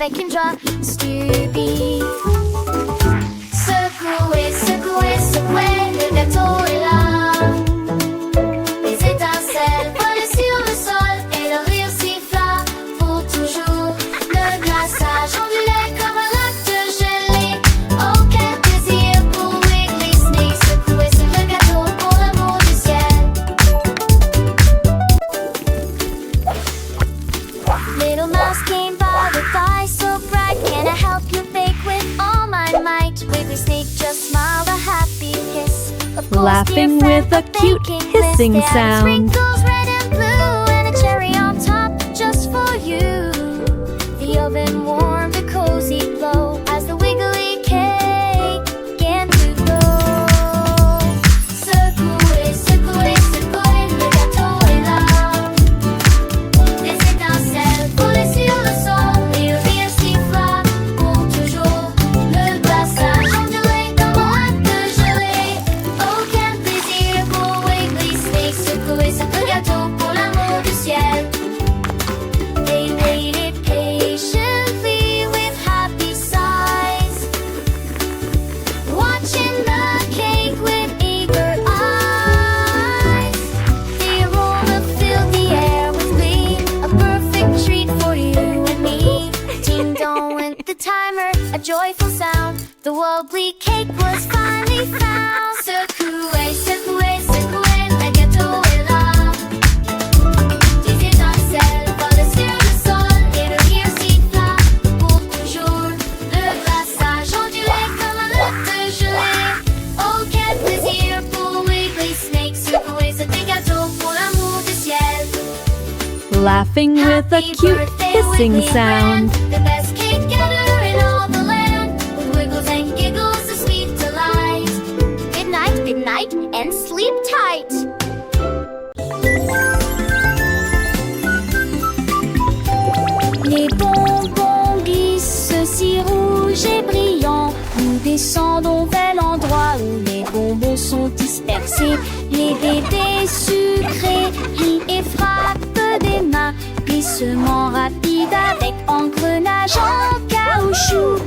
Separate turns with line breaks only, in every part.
avec une joie stupide. Secouez, secouez, secouez, le gâteau est là. Les étincelles volent sur le sol et le rire siffla pour toujours. Le glaçage ondulait comme un lac de gelée. Oh, quel plaisir pour Wiggly Sneak. Secouez le gâteau pour l'amour du ciel. Little mouse came by with eyes so bright. Can I help you bake with all my might? Wiggly Sneak just smiled a happy kiss. Of course,
Laughing
dear friend,
with a
but
cute
baking
hissing
this, there are
sound.
sprinkles red and blue and a cherry on top just for you. The oven warmed a cozy glow as the wiggly cake began to grow. Secouez, secouez, secouez, le gâteau est là. Les étincelles volaient sur le sol et le rire siffla pour toujours. Le glaçage ondulait comme un lac de gelée. Oh, quel plaisir pour Wiggly Sneak. Secouez ce gâteau pour l'amour du ciel. They waited patiently with happy sighs, watching the cake with eager eyes. The aroma filled the air with glee, a perfect treat for you and me. Ding dong went the timer, a joyful sound. The wobbly cake was finally found. Secouez, secouez, secouez, le gâteau est là. Les étincelles volent sur le sol et le rire siffla pour toujours. Le glaçage ondulait comme un lac de gelée. Oh, quel plaisir pour Wiggly Sneak. Secouez ce gâteau pour l'amour du ciel.
Laughing with a
Happy
cute
birthday,
hissing
Wiggly
sound.
friend. The best cake getter in all the land. With wiggles and giggles of sweet delight. Good night, and sleep tight. Les bonbons glissent si rouges et brillants. Nous descendons vers l'endroit où les bonbons sont dispersés. Les bébés sucrés rient et frappent des mains. Glissement rapide avec engrenage en caoutchouc.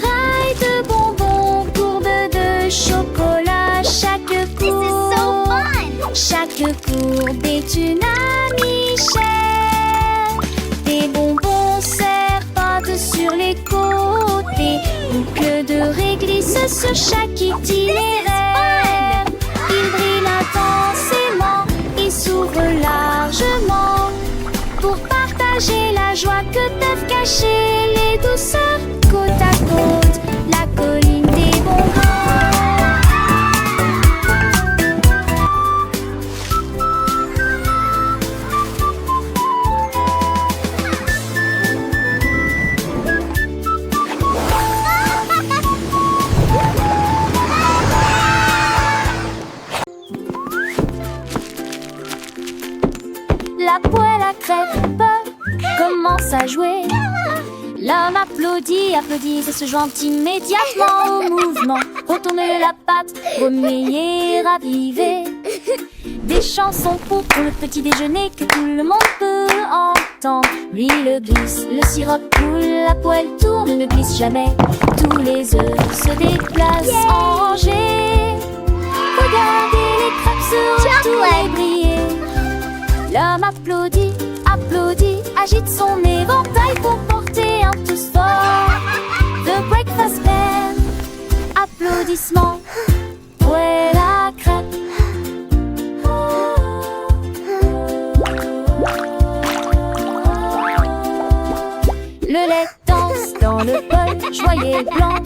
Rail de bonbons, courbe de chocolat. Chaque courbe est une amie chère. Des bonbons serpentent sur les côtés. Boucles de réglisse sur chaque itinéraire. Ils brillent intensément et s'ouvrent largement pour partager la joie que peuvent cacher les douceurs côte à côte. La colline des bonbons. La poêle à crêpes commence à jouer. L'homme applaudit, applaudit et se joint immédiatement au mouvement. Retourner la pâte, remuer, raviver. Des chansons pour le petit déjeuner que tout le monde peut entendre. L'huile glisse, le sirop coule, la poêle tourne, ne glisse jamais. Tous les œufs se déplacent en rangée. Regardez les crêpes se retournent et briller. L'homme applaudit, applaudit, agite son éventail pour porter un tous fort. The breakfast band, applaudissements, poêle à crêpes. Le lait danse dans le bol, joyeux et blanc.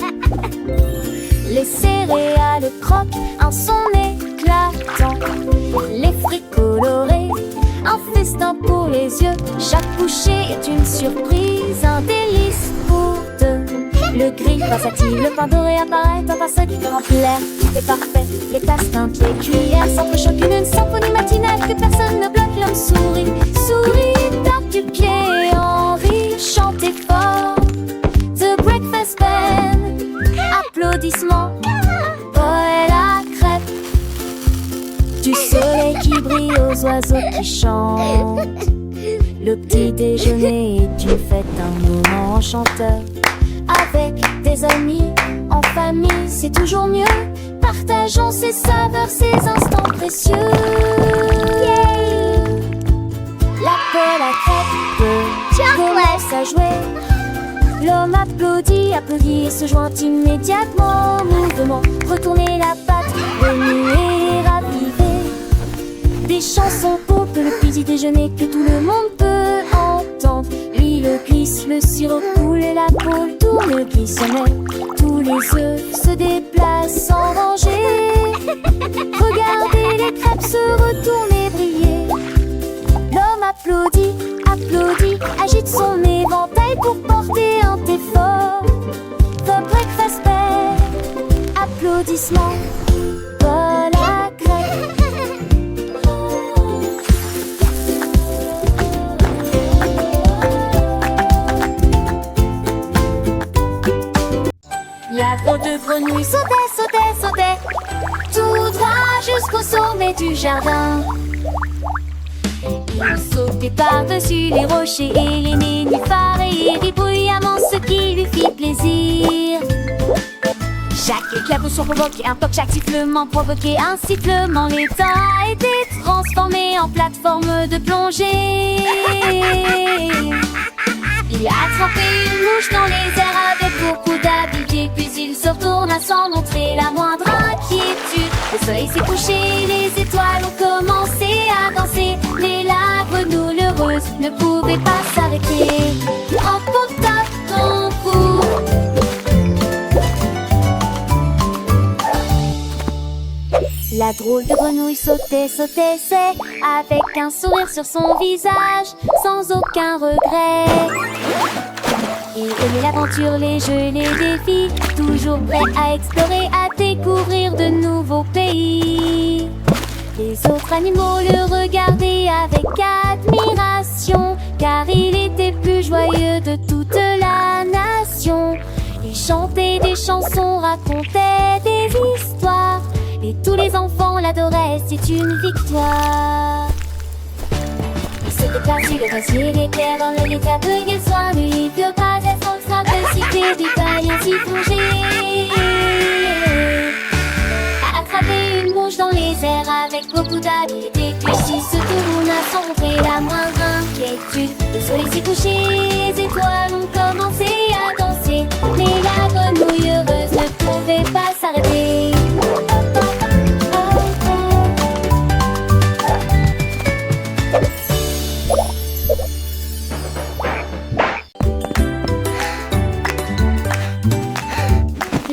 Les céréales croquent, un son éclatant. Les fruits colorés, un festin pour les yeux. Chaque bouchée est une surprise, un délice pour deux. Le gris versatile, le pain doré apparaît, un pinceau qui rend l'air. Tout est parfait, les tasses teintent, les cuillères s'entrechoquent, une symphonie matinale que personne ne bloque. L'homme sourit, sourit, tape du pied en rire, chantez fort. The breakfast band, applaudissements, poêle à crêpes. Du soleil qui brille aux oiseaux qui chantent. Le petit déjeuner est une fête, un moment enchanteur. Avec des amis, en famille, c'est toujours mieux. Partageons ces saveurs, ces instants précieux. Yeah! La pelle à crêpes commence à jouer. L'homme applaudit, applaudit et se joint immédiatement au mouvement. Retourner la pâte, remuer, raviver. Des chansons pour le petit déjeuner que tout le monde peut entendre. L'huile glisse, le sirop coule, la poule tourne, glissonnette. Tous les œufs se déplacent sans danger. Regardez les crêpes se retourner, briller. L'homme applaudit, applaudit, agite son éventail pour porter un thé fort. The breakfast bell, applaudissements, bol à crêpes. La drôle de grenouille sautait, sautait, sautait, tout droit jusqu'au sommet du jardin. Il sautait par-dessus les rochers et les nénuphars et il rit bruyamment, ce qui lui fit plaisir. Chaque éclaboussure provoquait un toc, chaque sifflement provoquait un sifflement. L'étang a été transformé en plateforme de plongée. Il a attrapé une mouche dans les airs avec beaucoup d'habileté. Puis il se retourna sans montrer la moindre inquiétude. Le soleil s'est couché, les étoiles ont commencé à danser. Mais la grenouille heureuse ne pouvait pas s'arrêter. Emporta ton cou. La drôle de grenouille sautait, sautait, c'est avec un sourire sur son visage, sans aucun regret. Il aimait l'aventure, les jeux, les défis, toujours prêt à explorer, à découvrir de nouveaux pays. Les autres animaux le regardaient avec admiration, car il était plus joyeux de toute la nation. Il chantait des chansons, racontait des histoires, et tous les enfants l'adoraient, c'est une victoire. Il se déplaçait le glacier, les terres dans le lit, accueillait soin, lui, que pas être en train de citer du paille ainsi plongé. A attrapé une mouche dans les airs avec beaucoup d'habileté, puis s'il se tourna sans montrer la moindre inquiétude. Le soleil s'est couché, les étoiles ont commencé à danser, mais la grenouille heureuse ne pouvait pas s'arrêter.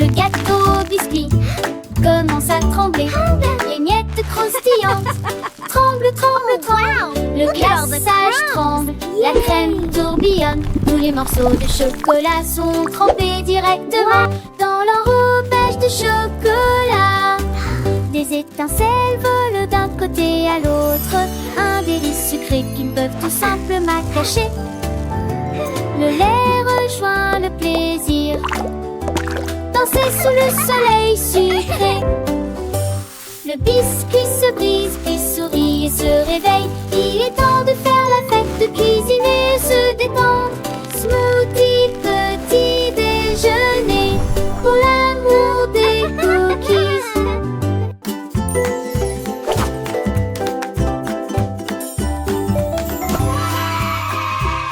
Le gâteau biscuit commence à trembler. Les miettes croustillantes tremblent, tremblent, tremblent. Le glaçage tremble, la crème tourbillonne. Tous les morceaux de chocolat sont trempés directement dans l'enrobage de chocolat. Des étincelles volent d'un côté à l'autre, un délice sucré qu'ils ne peuvent tout simplement cacher. Le lait rejoint le plaisir, danser sous le soleil sucré. Le biscuit se brise, puis sourit